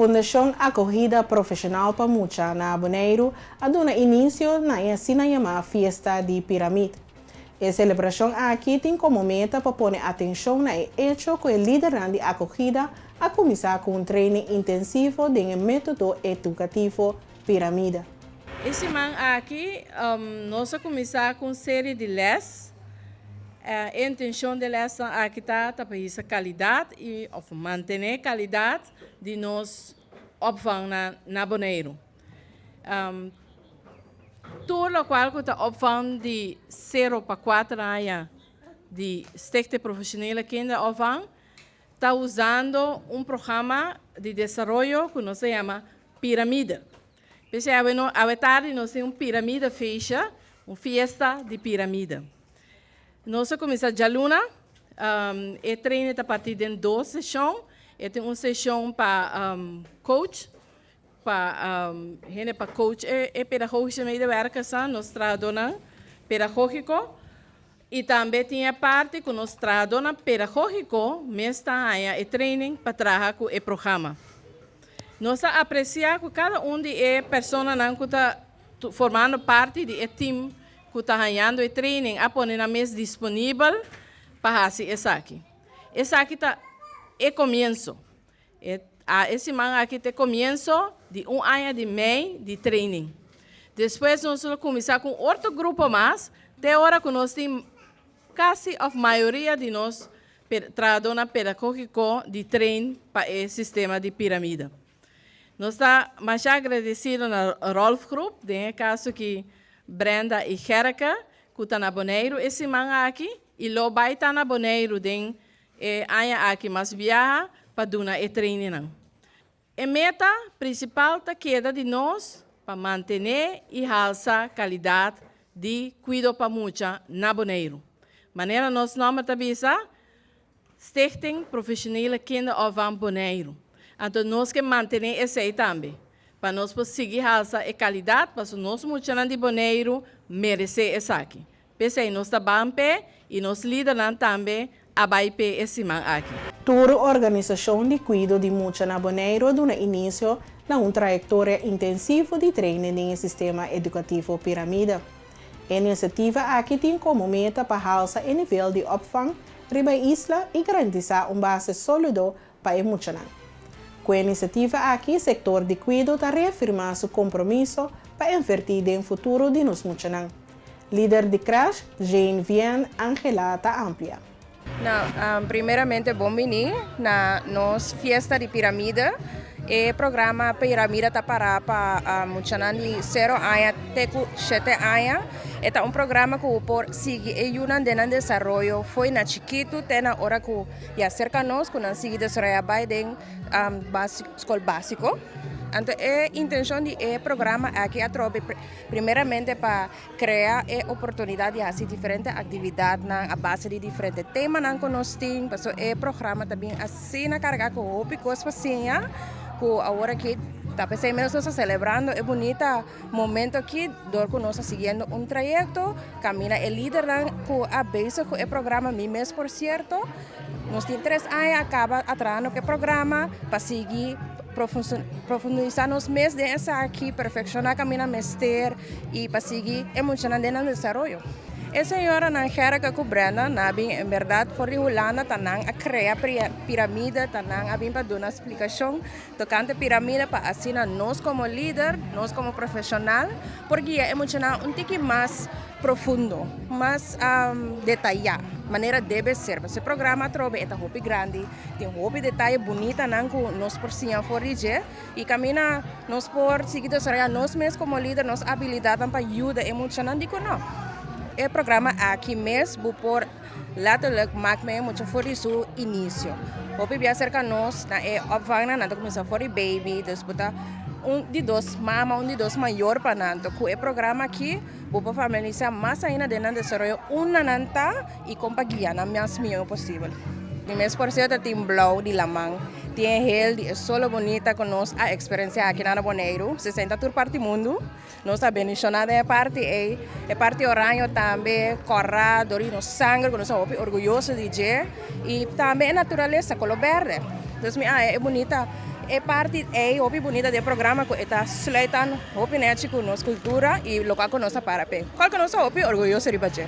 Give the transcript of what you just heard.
Fundação Acolhida Profissional Pamucha na Bonaire a dona início na chamada Fiesta de Pirâmide. A celebração aqui tem como meta para pôr atenção na hecho que o líder de acolhida a começar com um treino intensivo de método educativo Pirâmide. Esse ano aqui, nós começar com uma série de les. A intenção de les aqui está para essa qualidade e manter a qualidade de nós opvang na Bonaire. Tudo o qual está opvang de 0 para 4 anos de stichte profissionele kinderopvang está usando um programa de desenvolvimento que nós chama Pirâmide. À tarde nós temos uma pirâmide fecha, uma fiesta de pirâmide. Nós começamos a luna, e treino a partir de 2 sessões, e tem uma sessão para coach, para coach e pedagógico medewerkers, nós trabalhamos pedagógico, e também tem a parte que nós trabalhamos pedagógico, mas também é training para trabalhar com o programa. Nós apreciamos que cada de pessoas que está formando parte do time que está ganhando o training, a pôr na mesa disponível para fazer isso aqui. Isso aqui está o começo. Esse ano aqui é o começo de ano de meio de training. Depois nós vamos começar com outro grupo mais, até agora que nós temos quase a maioria de nós trabalhando pedagógico de treino para o sistema de pirâmide. Nós estamos mais agradecidos ao Rolf Group, no caso que Brenda e Gerka, que estão na Bonaire esse ano aqui, e logo vai estar na Bonaire, ano aqui mais viaja para dar o treino. A meta principal queda de nós para manter e alçar a qualidade de cuidado para muita na Bonaire. Maneira nós não tabisa, Stichting Profissionele Kinderopvang Bonaire. Então, nós que manter isso aí também. Para nós conseguir alçar a qualidade, para nós muitos de Bonaire merecer isso aqui. Pensei, nós estamos bem e nós lideramos também a BIP esse ano aqui. Toda organização de cuidado de muitos na Bonaire dá início a uma trajetória intensiva de treino no sistema educativo Pirâmide. A iniciativa aqui tem como meta para alçar o nível de opvang riba isla e garantizar base sólido para muitos. Com a iniciativa aqui, o setor de cuidado está reafirmando seu compromisso para invertir no futuro de nós muitos. Líder de CRASH, Jane Vian Angela está amplia. Primeiramente, bem-vindo na nossa Fiesta de Pirâmide. O programa Pirâmide está para muitos de 0 anos até 7 anos. É programa que por seguir ajudando no desenvolvimento foi na chiquito, tem na hora que já cerca nós, que nós seguimos desenvolvendo escola básico. Então, a intenção do programa aqui é primeiramente para criar a oportunidade de fazer diferentes atividades na base de diferentes temas que nós temos. O programa também assim na carga com o picos paciência, que agora que está pensando menos nós celebrando é bonito momento aqui, que nós seguindo trajeto, camina o líder que a base com o programa mesmo por certo. Nós temos 3 anos acaba atrás no programa para seguir profundizar nos meses dessa aqui, perfeccionar caminho mestre e para seguir emocionando no desenvolvimento. A senhora Gerka com Brenda, em verdade, foi regulando a criar pirâmide, a vir para dar uma explicação tocante a pirâmide para assim nós como líder, nós como profissional, porque é emocionar pouco mais profundo, mais detalhado, maneira deve ser. Esse programa trova é um grande, tem um detalhe bonito que nós por cima for dizer e camina nós por seguir nós mesmos como líder, nossa habilidade para ajudar emocionar digo não. O programa aqui mesmo por letterlijk maakt mij muito voor seu início. Hope bia cerca nós na opvang na começar for baby, disputa de 2 mama, de 2 maior para nanto. Com o programa aqui, vou para familiar mais ainda de não desenvolver nanta e companhia na minha possível. E mesmo por certo tem blau de lamang. Tem ele é solo bonita com nós a experiência aqui na Bonaire, 60 tour parte mundo. Nós está bendicionada é parte oranho também, corrado, no sangue, que nós estamos orgulhosos de dizer, e também a natureza, color verde. Então, é bonita é parte hopi bonita do programa que está sluitando hopi net com nossa cultura e local com nossa parape. Qual que nossa hopi orgulhoso de bater.